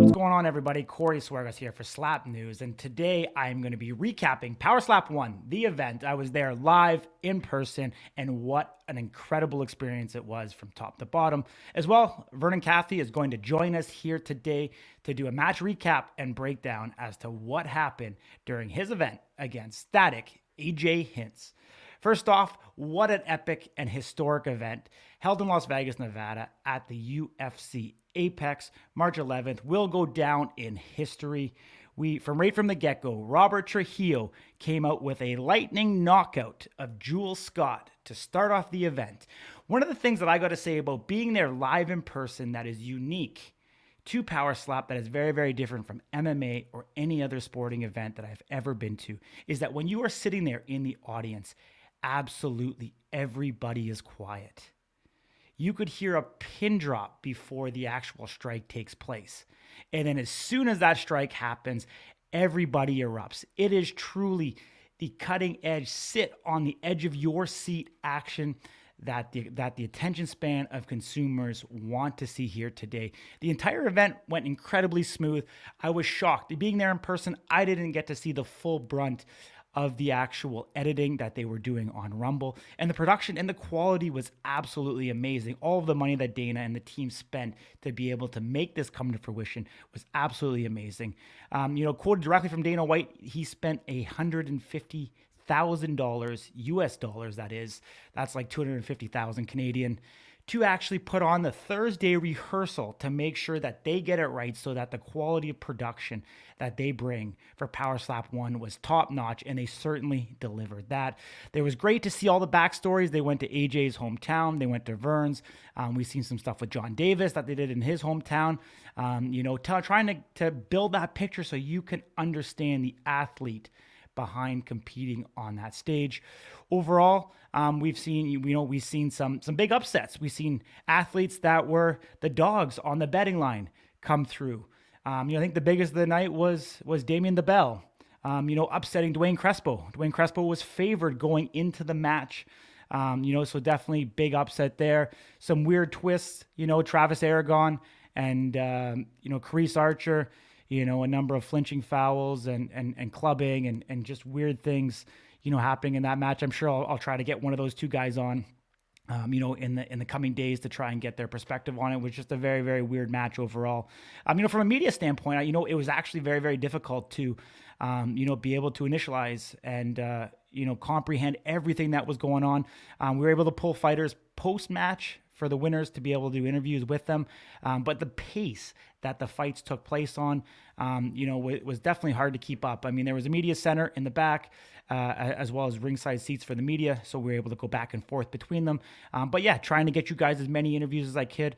What's going on, everybody? Corey Swergas here for Slap News, and today I'm going to be recapping Power Slap 1, the event. I was there live, in person, and what an incredible experience it was from top to bottom. As well, Vernon Cathey is going to join us here today to do a match recap and breakdown as to what happened during his event against static Ayjay Hintz. First off, what an epic and historic event held in Las Vegas, Nevada at the UFC Apex, March 11th, will go down in history. Right from the get-go, Robert Trujillo came out with a lightning knockout of Jules Scott to start off the event. One of the things that I got to say about being there live in person that is unique to Power Slap, that is very, very different from MMA or any other sporting event that I've ever been to, is that when you are sitting there in the audience, absolutely everybody is quiet. You could hear a pin drop before the actual strike takes place. And then as soon as that strike happens, everybody erupts. It is truly the cutting edge, sit on the edge of your seat action that the attention span of consumers want to see here today. The entire event went incredibly smooth. I was shocked. Being there in person, I didn't get to see the full brunt of the actual editing that they were doing on Rumble. And the production and the quality was absolutely amazing. All of the money that Dana and the team spent to be able to make this come to fruition was absolutely amazing. Quoted directly from Dana White, he spent $150,000 US dollars, that's like 250,000 Canadian, to actually put on the Thursday rehearsal to make sure that they get it right so that the quality of production that they bring for Power Slap 1 was top notch, and they certainly delivered that. It was great to see all the backstories. They went to AJ's hometown. They went to Vern's. We've seen some stuff with John Davis that they did in his hometown, trying to build that picture so you can understand the athlete behind competing on that stage. Overall, we've seen some big upsets. We've seen athletes that were the dogs on the betting line come through. I think the biggest of the night was Damien the Bell, upsetting Dwayne Crespo. Dwayne Crespo was favored going into the match. So definitely big upset there. Some weird twists, Travis Aragon and, Carice Archer, a number of flinching fouls and clubbing and just weird things, happening in that match. I'm sure I'll try to get one of those two guys on, in the coming days to try and get their perspective on it. It was just a very, very weird match overall. From a media standpoint, it was actually very, very difficult to, be able to initialize and, comprehend everything that was going on. We were able to pull fighters post-match for the winners to be able to do interviews with them. But the pace that the fights took place on, it was definitely hard to keep up. There was a media center in the back, as well as ringside seats for the media, so we were able to go back and forth between them. But yeah, trying to get you guys as many interviews as I could.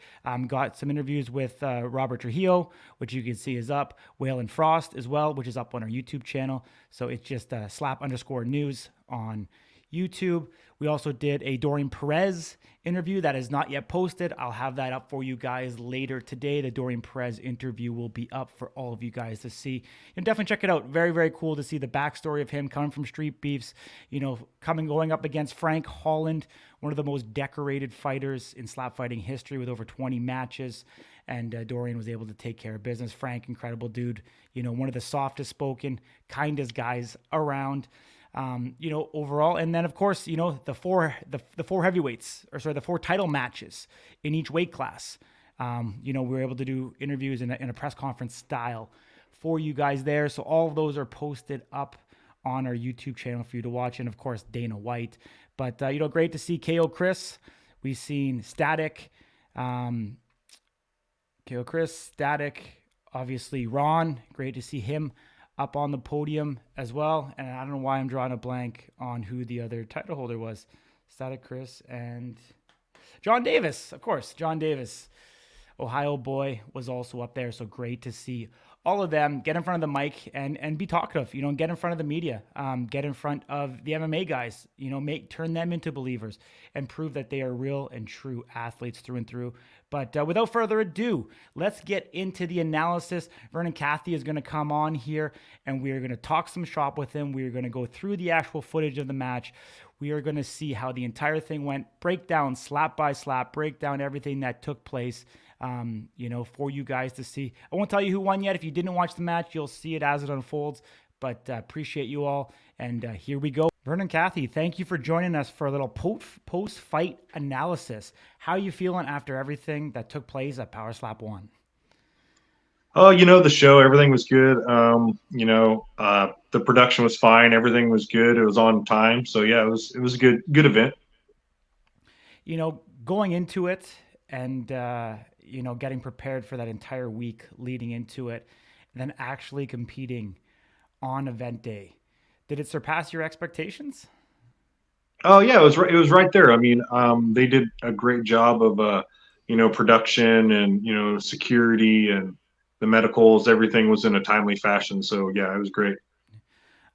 Got some interviews with Robert Trujillo, which you can see is up, Whale and Frost as well, which is up on our YouTube channel. So it's just slap_news on YouTube. We also did a Dorian Perez interview that is not yet posted. I'll have that up for you guys later today. The Dorian Perez interview will be up for all of you guys to see. And definitely check it out. Very, very cool to see the backstory of him coming from Street Beefs, going up against Frank Holland, one of the most decorated fighters in slap fighting history with over 20 matches. And Dorian was able to take care of business. Frank, incredible dude, one of the softest spoken, kindest guys around. Overall. And then of course, the four heavyweights, the four title matches in each weight class. We were able to do interviews in a press conference style for you guys there. So all of those are posted up on our YouTube channel for you to watch. And of course, Dana White, but, great to see KO Chris. We've seen Static, KO Chris, Static, obviously Ron, great to see him up on the podium as well. And I don't know why I'm drawing a blank on who the other title holder was. Static Chris and John Davis, of course. John Davis, Ohio boy, was also up there. So great to see all of them get in front of the mic and be talkative, get in front of the media, get in front of the MMA guys, turn them into believers and prove that they are real and true athletes through and through. But without further ado, let's get into the analysis. Vernon Cathey is going to come on here and we are going to talk some shop with him. We are going to go through the actual footage of the match. We are going to see how the entire thing went, break down slap by slap, break down everything that took place. for you guys to see. I won't tell you who won yet. If you didn't watch the match, you'll see it as it unfolds. But appreciate you all. And here we go. Vernon Cathey, thank you for joining us for a little post-fight analysis. How are you feeling after everything that took place at Power Slap 1? Oh, the show, everything was good. The production was fine. Everything was good. It was on time. So yeah, it was a good event. Going into it and, getting prepared for that entire week leading into it, and then actually competing on event day, did it surpass your expectations? Oh yeah, it was right there. I mean, they did a great job of production and security and the medicals. Everything was in a timely fashion. So yeah, it was great.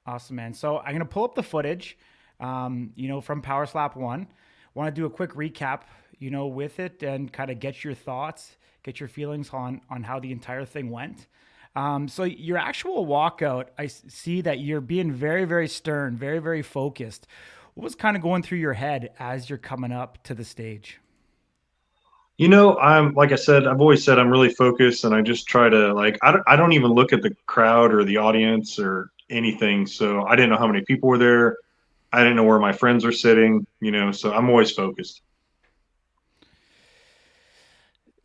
Awesome, man. So I'm going to pull up the footage, from Power Slap 1. Want to do a quick recap, with it and kind of get your thoughts, get your feelings on how the entire thing went. So your actual walkout, I see that you're being very, very stern, very, very focused. What was kind of going through your head as you're coming up to the stage? I'm like I said, I've always said I'm really focused, and I just try to like I don't even look at the crowd or the audience or anything. So I didn't know how many people were there. I didn't know where my friends were sitting. So I'm always focused.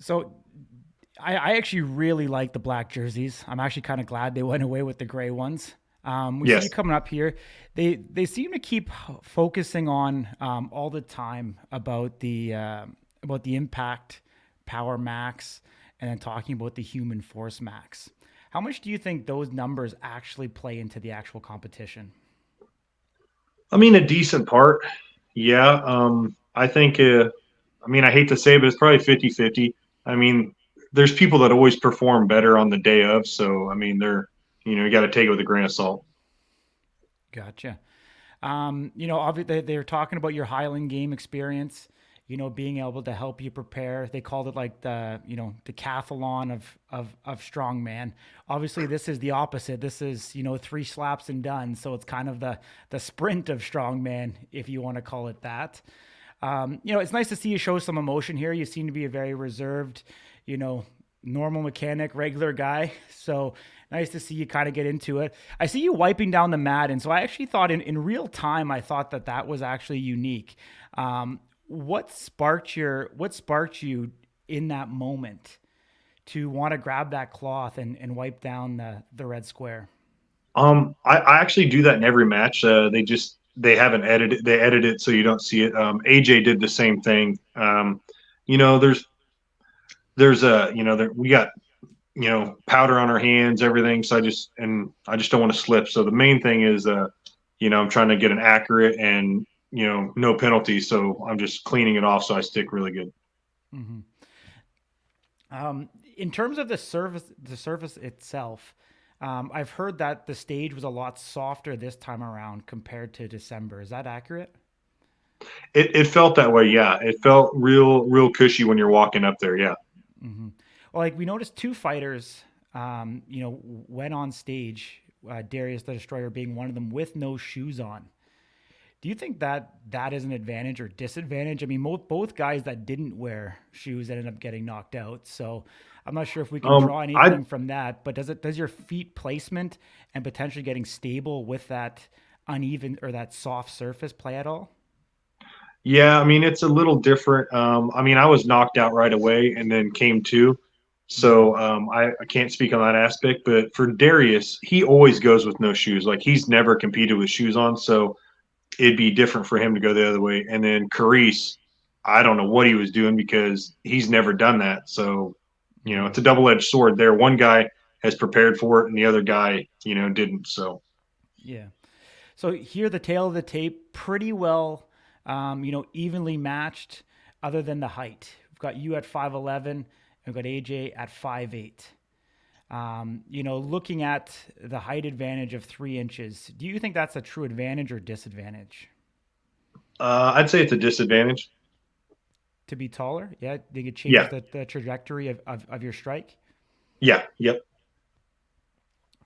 So I actually really like the black jerseys. I'm actually kind of glad they went away with the gray ones. We see you Yes. coming up here. They seem to keep focusing on all the time about the impact power max, and then talking about the human force max. How much do you think those numbers actually play into the actual competition? I mean, a decent part. Yeah. I think, I mean, I hate to say it, but it's probably 50-50. I mean, there's people that always perform better on the day of. So, I mean, you got to take it with a grain of salt. Gotcha. Obviously they're talking about your Highland game experience, being able to help you prepare. They called it like the decathlon of strongman. Obviously, this is the opposite. This is, three slaps and done. So it's kind of the sprint of strongman, if you want to call it that. It's nice to see you show some emotion here. You seem to be a very reserved, you know, normal mechanic, regular guy. So nice to see you kind of get into it. I see you wiping down the mat. And so I actually thought in real time, I thought that was actually unique. What sparked you in that moment to want to grab that cloth and wipe down the red square? I actually do that in every match. They haven't edited they edit it so you don't see it. AJ did the same thing. You know, there's a there, we got powder on our hands, everything. So I just don't want to slip. So the main thing is I'm trying to get an accurate and no penalty. So I'm just cleaning it off so I stick really good. Hmm. In terms of the surface itself, I've heard that the stage was a lot softer this time around compared to December. Is that accurate? It felt that way, yeah. It felt real cushy when you're walking up there, yeah. Hmm. Well, like we noticed two fighters, went on stage. Darius the Destroyer being one of them with no shoes on. Do you think that is an advantage or disadvantage? I mean, both guys that didn't wear shoes ended up getting knocked out. So I'm not sure if we can draw I anything from that. But does your feet placement and potentially getting stable with that uneven or that soft surface play at all? Yeah, I mean it's a little different. I mean I was knocked out right away and then came to, Hmm. so I can't speak on that aspect. But for Darius, he always goes with no shoes. Like he's never competed with shoes on, so it'd be different for him to go the other way. And then Carice, I don't know what he was doing because he's never done that. So Hmm. it's a double edged sword there. One guy has prepared for it, and the other guy didn't. So Yeah. So here, the tail of the tape, pretty well, evenly matched, other than the height. We've got you at 5'11", and we've got AJ at 5'8". Looking at the height advantage of 3 inches, do you think that's a true advantage or disadvantage? I'd say it's a disadvantage. To be taller? Yeah, they could change Yeah, the trajectory of your strike. yeah, yep.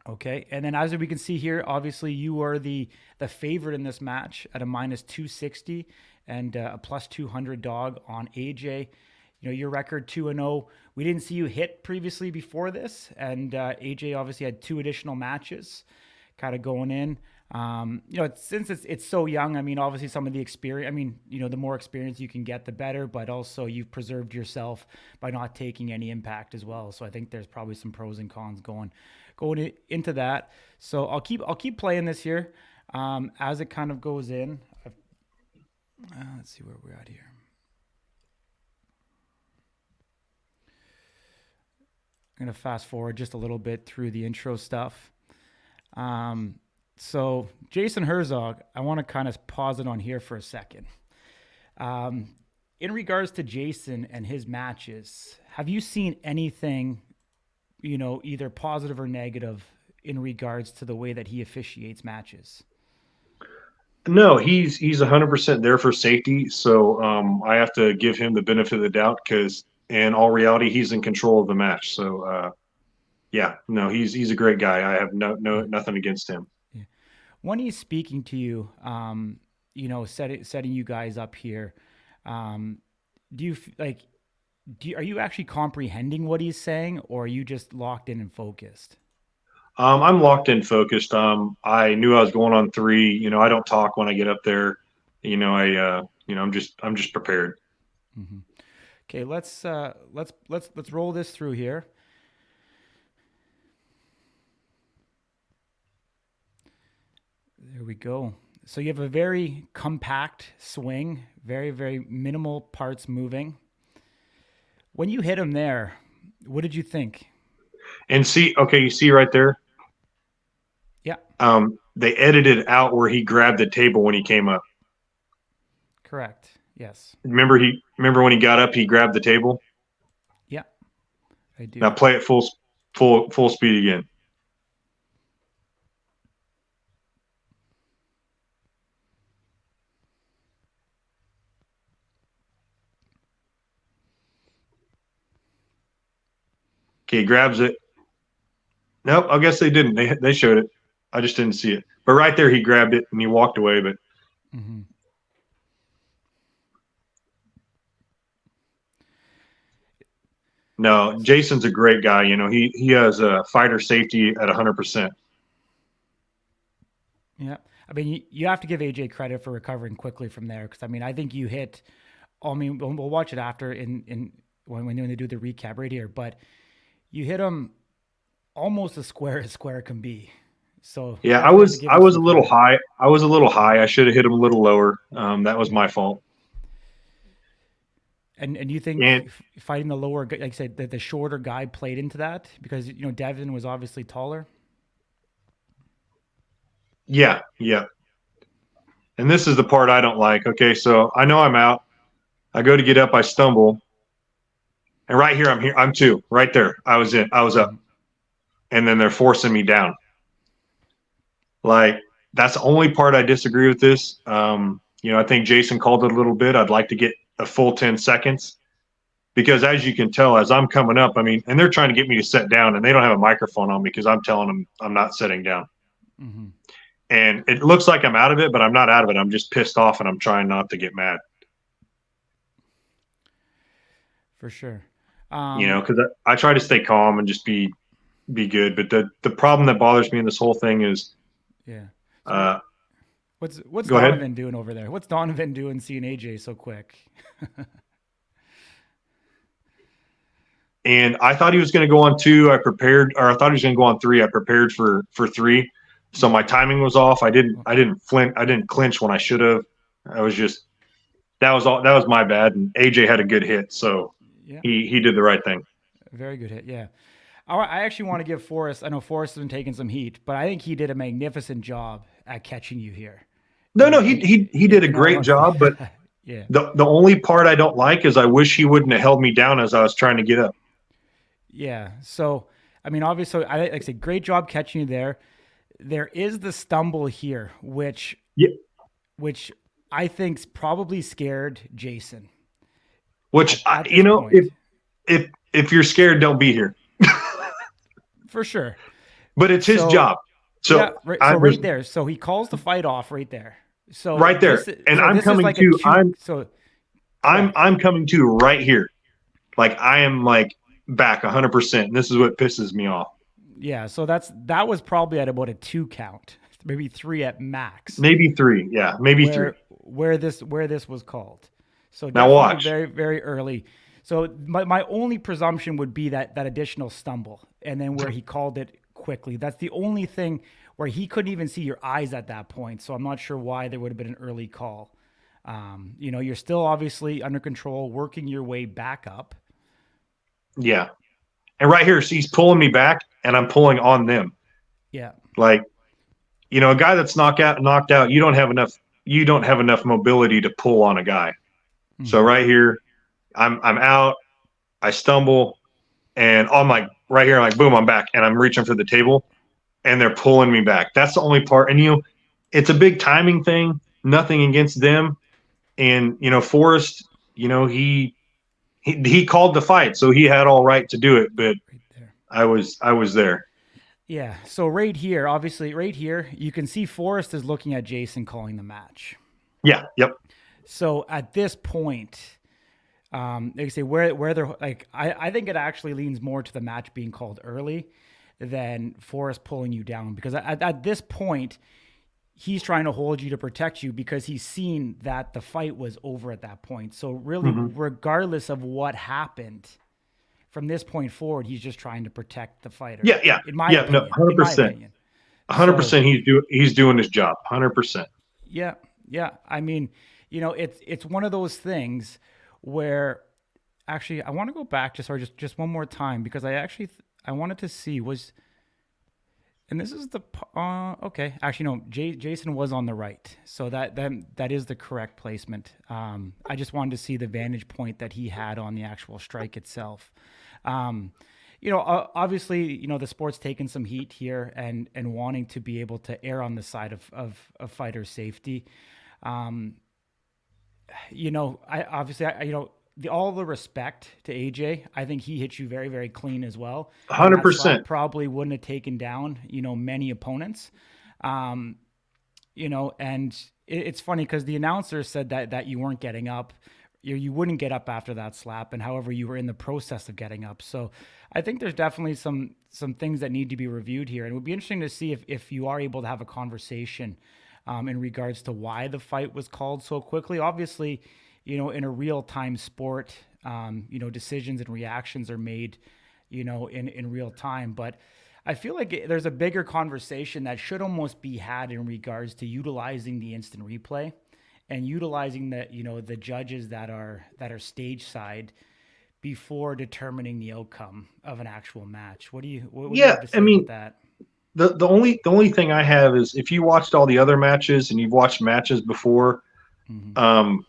Okay, and then as we can see here, obviously you are the favorite in this match at a minus 260 and a plus 200 dog on AJ. your record 2-0. We didn't see you hit previously before this, and AJ obviously had 2 additional matches, kind of going in. Since it's so young, I mean, obviously some of the experience, I mean, the more experience you can get, the better, but also you've preserved yourself by not taking any impact as well. So I think there's probably some pros and cons going into that. So I'll keep playing this here, as it kind of goes in. Let's see where we're at here. I'm going to fast forward just a little bit through the intro stuff. So Jason Herzog, I want to kind of pause it on here for a second. In regards to Jason and his matches, have you seen anything, either positive or negative in regards to the way that he officiates matches? No, he's 100% there for safety. So I have to give him the benefit of the doubt because in all reality, he's in control of the match. So yeah, no, he's a great guy. I have nothing against him. Yeah. When he's speaking to you, setting you guys up here, are you actually comprehending what he's saying, or are you just locked in and focused? I'm locked in, focused. I knew I was going on 3. I don't talk when I get up there. I'm just prepared. Mm-hmm. Okay, let's roll this through here. There we go. So you have a very compact swing, very, very minimal parts moving. When you hit him there, what did you think? And you see right there? Yeah. They edited out where he grabbed the table when he came up. Correct. Yes. Remember when he got up, he grabbed the table? Yeah, I do. Now play it full speed again. Okay, he grabs it. Nope, I guess they didn't. They showed it. I just didn't see it. But right there, he grabbed it and he walked away. But mm-hmm. No, Jason's a great guy. He has a fighter safety at 100%. Yeah, I mean, you have to give AJ credit for recovering quickly from there, because I mean, I think you hit. I mean, we'll watch it after when they do the recap right here, but you hit him almost as square can be. So yeah, I was a little high. I was a little high. I should have hit him a little lower. That was my fault. And you think fighting the lower, like I said, that the shorter guy played into that, because Devin was obviously taller. Yeah. And this is the part I don't like. Okay, so I know I'm out. I go to get up, I stumble, and right here I'm here. I'm 2. Right there, I was up, and then they're forcing me down. Like, that's the only part I disagree with this. I think Jason called it a little bit. I'd like to get a full 10 seconds, because as you can tell, as I'm coming up, I mean, and they're trying to get me to sit down, and they don't have a microphone on me because I'm telling them I'm not sitting down. Mm-hmm. And it looks like I'm out of it, but I'm not out of it. I'm just pissed off, and I'm trying not to get mad. For sure. Because I try to stay calm and just be good. But the problem that bothers me in this whole thing is, what's Donovan doing over there? What's Donovan doing seeing AJ so quick? And I thought he was going to go on 2. I thought he was going to go on 3. I prepared for 3. So my timing was off. I didn't clinch when I should have. That was my bad. And AJ had a good hit, so yeah. He did the right thing. Very good hit, yeah. I actually want to give Forrest. I know Forrest has been taking some heat, but I think he did a magnificent job at catching you here. No, he did a great job, but yeah. The only part I don't like is I wish he wouldn't have held me down as I was trying to get up. Yeah. So I mean, obviously, like I said, great job catching you there. There is the stumble here, which I think's probably scared Jason. Which if you're scared, don't be here. For sure. But it's his job. So, yeah, right there. So he calls the fight off right there. So right there, I'm coming to. I'm coming to right here. Like I am like back 100%. And this is what pisses me off. Yeah, so that was probably at about a 2 count, maybe 3 at max, Maybe three. Yeah, maybe three. where this was called. So Now definitely watch. very very early. So my only presumption would be that additional stumble and then where he called it quickly. That's the only thing where he couldn't even see your eyes at that point. So I'm not sure why there would have been an early call. You're still obviously under control, working your way back up. Yeah. And right here, he's pulling me back, and I'm pulling on them. Yeah. Like a guy that's knocked out, you don't have enough mobility to pull on a guy. So Hmm. right here, I'm out, I stumble, and I'm like right here, I'm like boom, I'm back, and I'm reaching for the table, and they're pulling me back. That's the only part. And it's a big timing thing. Nothing against them. And Forrest, he called the fight, so he had all right to do it. But Right there. I was there. Yeah. So right here, obviously, right here, you can see Forrest is looking at Jason calling the match. Yeah. Yep. So at this point, like I say, where they're like, I think it actually leans more to the match being called early than Forrest pulling you down because at this point, he's trying to hold you to protect you because he's seen that the fight was over at that point. So really, Mm-hmm. regardless of what happened from this point forward, he's just trying to protect the fighter. Yeah. Yeah. In my Yeah. No. opinion, Hundred in my percent. opinion. So 100%. He's doing his job. 100%. yeah, yeah. I mean, it's one of those things where actually I want to go back just one more time because I wanted to see was and this is the okay. Actually, no. Jason was on the right, so that is the correct placement. I just wanted to see the vantage point that he had on the actual strike itself. Um, obviously, the sport's taken some heat here, and wanting to be able to err on the side of fighter safety. Um, I obviously, all the respect to AJ. I think he hit you very, very clean as well, and hundred that slap percent. probably wouldn't have taken down, many opponents. Um, and it's funny because the announcer said that you weren't getting up. You wouldn't get up after that slap, and however you were in the process of getting up. So I think there's definitely some things that need to be reviewed here, and it would be interesting to see if you are able to have a conversation in regards to why the fight was called so quickly. Obviously, in a real time sport, decisions and reactions are made, in real time. But I feel like there's a bigger conversation that should almost be had in regards to utilizing the instant replay and utilizing the judges that are stage side before determining the outcome of an actual match. What do you Yeah. have to I say about mean, that? the only thing I have is if you watched all the other matches and you've watched matches before, Hmm. um,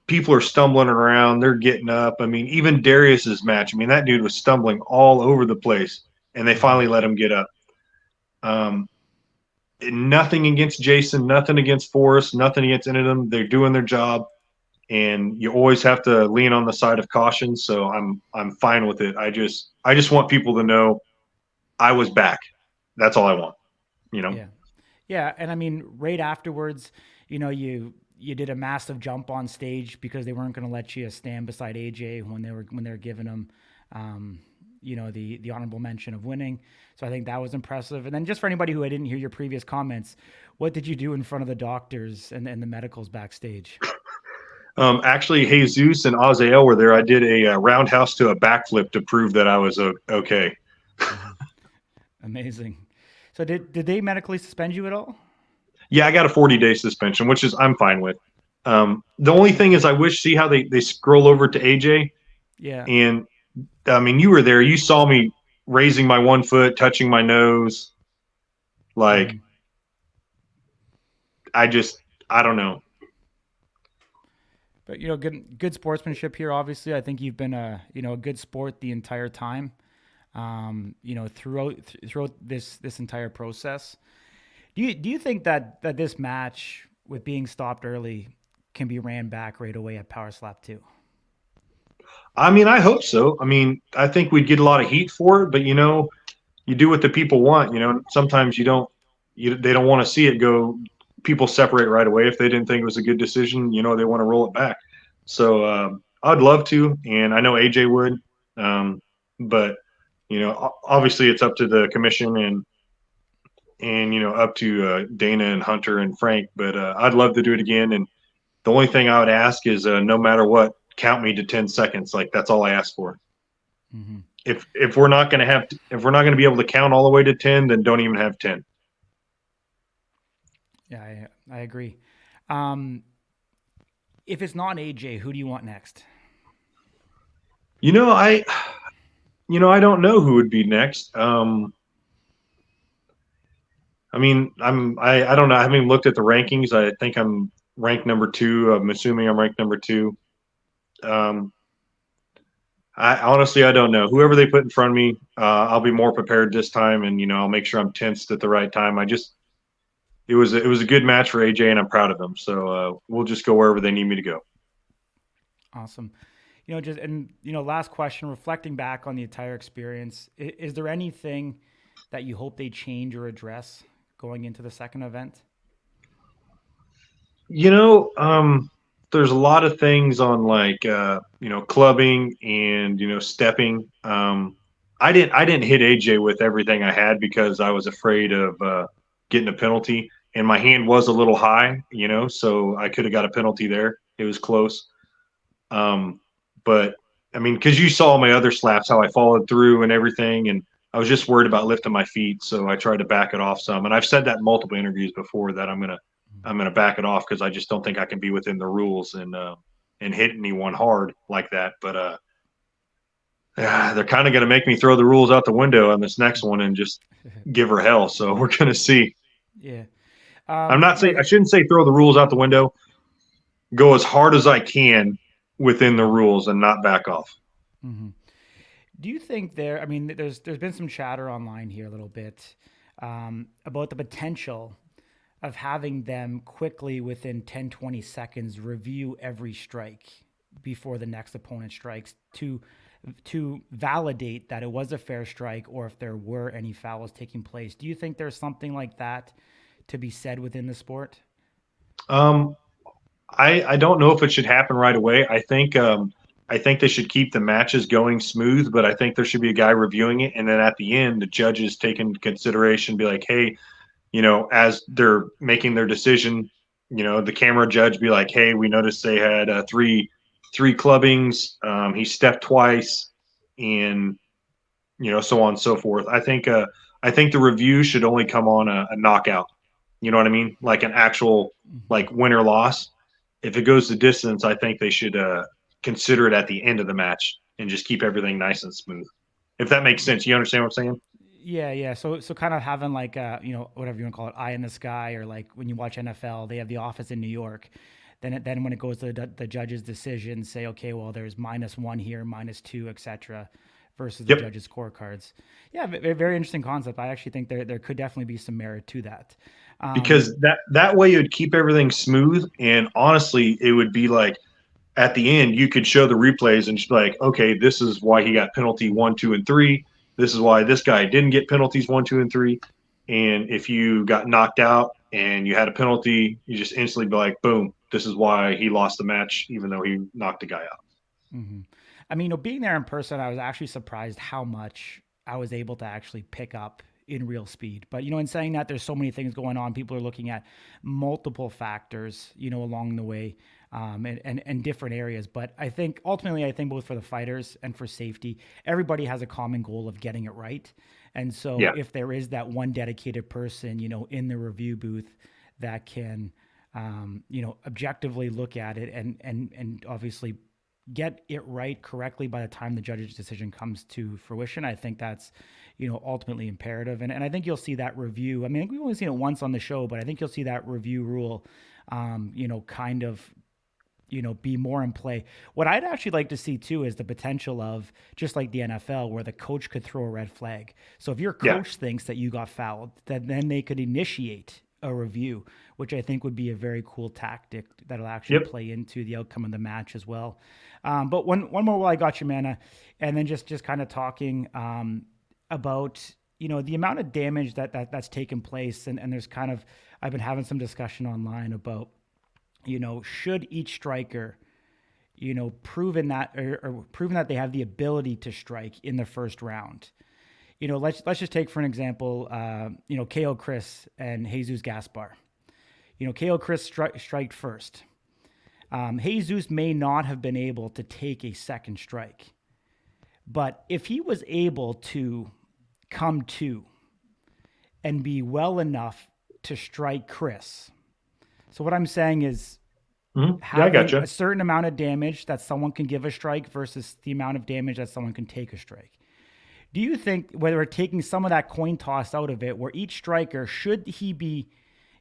people are stumbling around, they're getting up. I mean, even Darius's match, I mean, that dude was stumbling all over the place, and they Hmm. finally let him get up. Um, Nothing against Jason, nothing against Forrest, nothing against any of them. They're doing their job, and you always have to lean on the side of caution. So I'm fine with it. I just want people to know I was back. That's all I want. You know. Yeah. Yeah, and I mean, right afterwards, you did a massive jump on stage because they weren't going to let you stand beside AJ when they were giving him, the honorable mention of winning. So I think that was impressive. And then just for anybody who I didn't hear your previous comments, what did you do in front of the doctors and the medicals backstage? Actually, Jesus and Azael were there. I did a roundhouse to a backflip to prove that I was okay. Hmm. Amazing. So did they medically suspend you at all? Yeah, I got a 40-day suspension, which is I'm fine with. The only thing is, I wish see how they scroll over to AJ, Yeah. and I mean, you were there. You saw me raising my one foot, touching my nose. Like Hmm. I don't know. But good sportsmanship here. Obviously, I think you've been a good sport the entire time. Throughout this entire process. Do you think that this match with being stopped early can be ran back right away at Power Slap 2? I mean, I hope so. I mean, I think we'd get a lot of heat for it, but you do what the people want. Sometimes you don't. They don't want to see it go. People separate right away if they didn't think it was a good decision. They want to roll it back. So I'd love to, and I know AJ would, um, but obviously it's up to the commission and up to Dana and Hunter and Frank. But I'd love to do it again. And the only thing I would ask is, no matter what, count me to 10 seconds. Like that's all I ask for. Mm-hmm. If we're not going to have if we're not going to be able to count all the way to 10, then don't even have 10. Yeah, I agree. Um, if it's not AJ, who do you want next? You know, I I don't know who would be next. I mean, I don't know. I haven't even looked at the rankings. I think I'm ranked number two. I'm assuming I'm ranked number two. Um, I honestly I don't know. Whoever they put in front of me, I'll be more prepared this time, and I'll make sure I'm tensed at the right time. I just it was a good match for AJ, and I'm proud of him. So we'll just go wherever they need me to go. Awesome. Last question, reflecting back on the entire experience, is there anything that you hope they change or address going into the second event? You know, there's a lot of things on like clubbing and stepping. I didn't hit AJ with everything I had because I was afraid of getting a penalty, and my hand was a little high, so I could have got a penalty there. It was close. But I mean, because you saw my other slaps how I followed through and everything, and I was just worried about lifting my feet, so I tried to back it off some. And I've said that in multiple interviews before that I'm gonna back it off because I just don't think I can be within the rules and hit anyone hard like that. But they're kind of gonna make me throw the rules out the window on this next one and just give her hell. So we're gonna see. Yeah. I'm not saying I The, shouldn't say throw the rules out the window. Go as hard as I can within the rules and not back off. mhm. Do you think there? I mean, there's been some chatter online here a little bit about the potential of having them quickly within 10, 20 seconds review every strike before the next opponent strikes to validate that it was a fair strike or if there were any fouls taking place. Do you think there's something like that to be said within the sport? Um, I don't know if it should happen right away. I think they should keep the matches going smooth, but I think there should be a guy reviewing it, and then at the end, the judges take into consideration, be like, hey, as they're making their decision, the camera judge be like, hey, we noticed they had three clubbings. He stepped twice, and so on and so forth. I think the review should only come on a knockout. You know what I mean? Like an actual Mm-hmm. like win or loss. If it goes the distance, I think they should consider it at the end of the match and just keep everything nice and smooth. If that makes sense, you understand what I'm saying? Yeah, yeah. So kind of having like whatever you want to call it, eye in the sky, or like when you watch NFL, they have the office in New York. Then when it goes to the judge's decision, say okay, well there's -1 here, -2, etc. versus the Yep. judge's scorecards. Yeah, very interesting concept. I actually think there could definitely be some merit to that. Um, Because that way it would keep everything smooth, and honestly, it would be like at the end you could show the replays and just be like, okay, this is why he got penalty 1, 2, and 3. This is why this guy didn't get penalties 1, 2, and 3. And if you got knocked out and you had a penalty, you just instantly be like, boom, this is why he lost the match, even though he knocked the guy out. mhm. I mean, being there in person, I was actually surprised how much I was able to actually pick up in real speed. But in saying that, there's so many things going on. People are looking at multiple factors, along the way, and different areas. But I think ultimately, I think both for the fighters and for safety, everybody has a common goal of getting it right. And so, Yeah. if there is that one dedicated person, in the review booth that can, objectively look at it and obviously get it right correctly by the time the judge's decision comes to fruition. I think that's, ultimately imperative. And I think you'll see that review. I mean, I think we've only seen it once on the show, but I think you'll see that review rule, kind of, be more in play. What I'd actually like to see too is the potential of just like the NFL where the coach could throw a red flag. So if your Yeah. coach thinks that you got fouled, then they could initiate a review, which I think would be a very cool tactic that'll actually Yep. play into the outcome of the match as well. But one more while I got you, Mana, and then just kind of talking about the amount of damage that's taken place, and there's kind of I've been having some discussion online about should each striker proven that or proven that they have the ability to strike in the first round. Let's just take for an example, KO Chris and Jesus Gaspar. KO Chris striked first. Jesus may not have been able to take a second strike, but if he was able to come to and be well enough to strike Chris. So what I'm saying is Yeah, I having gotcha. a certain amount of damage that someone can give a strike versus the amount of damage that someone can take a strike. Do you think, whether we're taking some of that coin toss out of it, where each striker, should he be,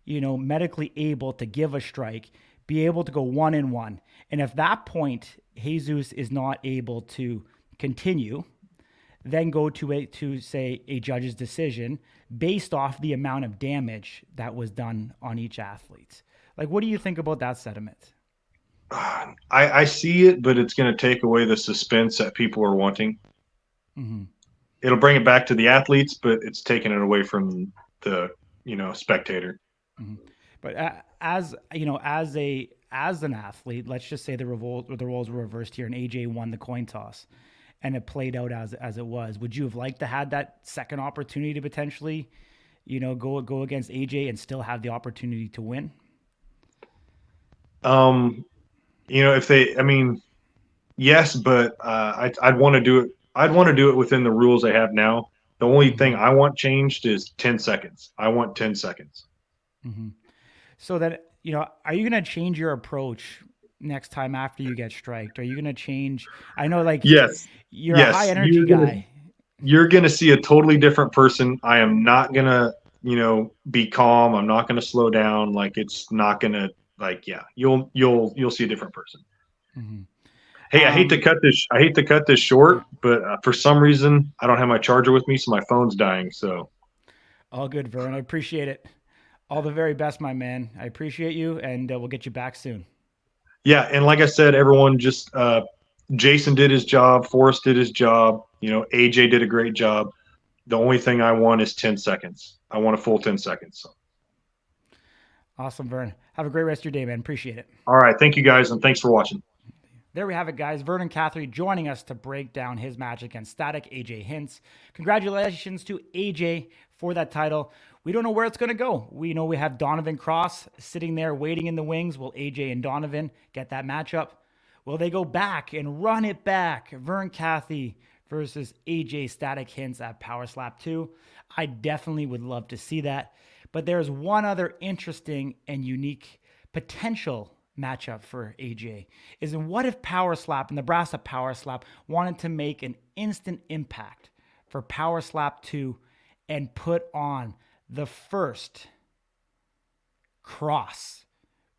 medically able to give a strike, be able to go 1-1? And if that point Jesus is not able to continue, then go to say a judge's decision based off the amount of damage that was done on each athlete. Like, what do you think about that sentiment? I see it, but it's going to take away the suspense that people are wanting. Mm-hmm. It'll bring it back to the athletes, but it's taking it away from the spectator. Mm-hmm. But as an athlete, let's just say the roles were reversed here, and Ayjay won the coin toss, and it played out as it was. Would you have liked to had that second opportunity to potentially, go against Ayjay and still have the opportunity to win? Yes, but I'd want to do it. I'd want to do it within the rules I have now. The only Mm-hmm. thing I want changed is 10 seconds. I want 10 seconds. Mm-hmm. So that, are you going to change your approach next time after you get striked? Are you going to change? I know, like, Yes. you're a high energy guy. You're gonna see a totally different person. I am not gonna, be calm. I'm not gonna slow down. Like, it's not gonna, you'll see a different person. Mm-hmm. Hey, I hate to cut this short, but for some reason I don't have my charger with me, so my phone's dying. So all good, Vern. I appreciate it. All the very best, my man. I appreciate you, and we'll get you back soon. yeah, and like I said, everyone just Jason did his job, Forrest did his job, Ayjay did a great job. The only thing I want is 10 seconds. I want a full 10 seconds. So. Awesome, Vern. Have a great rest of your day, man. Appreciate it. All right. Thank you, guys, and thanks for watching. There we have it, guys. Vernon Cathey joining us to break down his match against Static Ayjay Hintz. Congratulations to Ayjay for that title. We don't know where it's going to go. We know we have Donovan Cross sitting there waiting in the wings. Will Ayjay and Donovan get that matchup? Will they go back and run it back? Vernon Cathey versus Ayjay Static Hintz at Power Slap 2. I definitely would love to see that. But there's one other interesting and unique potential matchup for Ayjay, is in what if Power Slap, Nebraska Power Slap, wanted to make an instant impact for Power Slap 2 and put on the first cross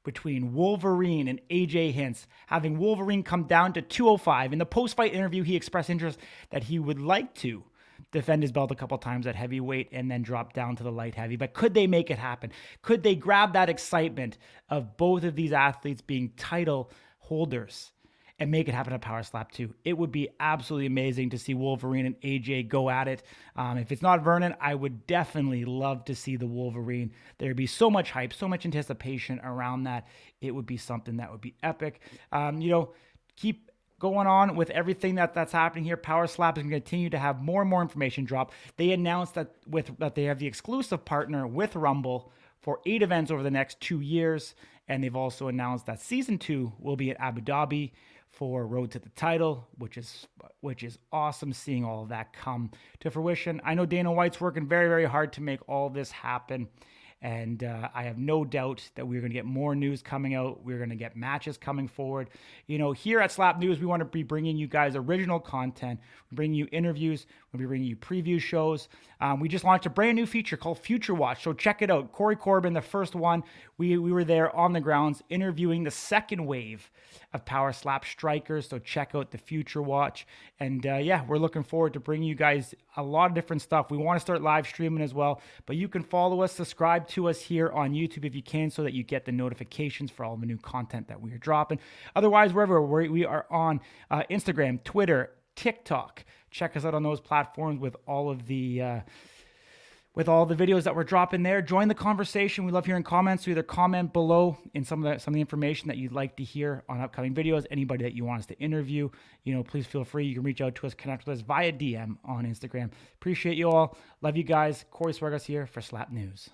between Wolverine and Ayjay Hintz, having Wolverine come down to 205. In the post-fight interview, he expressed interest that he would like to defend his belt a couple times at heavyweight and then drop down to the light heavy. But could they make it happen? Could they grab that excitement of both of these athletes being title holders and make it happen at Power Slap 2? It would be absolutely amazing to see Wolverine and Ayjay go at it. If it's not Vernon, I would definitely love to see the Wolverine. There'd be so much hype, so much anticipation around that. It would be something that would be epic. Keep going on with everything that's happening here. Power Slap is going to continue to have more and more information drop. They announced that they have the exclusive partner with Rumble for 8 events over the next 2 years. And they've also announced that season 2 will be at Abu Dhabi for Road to the Title, which is awesome, seeing all of that come to fruition. I know Dana White's working very, very hard to make all this happen. And I have no doubt that we're going to get more news coming out. We're going to get matches coming forward. Here at Slap News, we want to be bringing you guys original content. We're bringing you interviews. We'll be bringing you preview shows. We just launched a brand new feature called Future Watch. So check it out. Corey Corbin, the first one. We were there on the grounds interviewing the second wave of Power Slap strikers. So check out the Future Watch. And we're looking forward to bringing you guys a lot of different stuff. We want to start live streaming as well. But you can follow us, subscribe to us here on YouTube if you can, so that you get the notifications for all the new content that we are dropping. Otherwise, wherever we are on Instagram, Twitter, TikTok, check us out on those platforms with all of the with all the videos that we're dropping there. Join the conversation. We love hearing comments. So either comment below in some of the information that you'd like to hear on upcoming videos. Anybody that you want us to interview, please feel free. You can reach out to us, connect with us via DM on Instagram. Appreciate you all. Love you guys. Corey Swargas here for Slap News.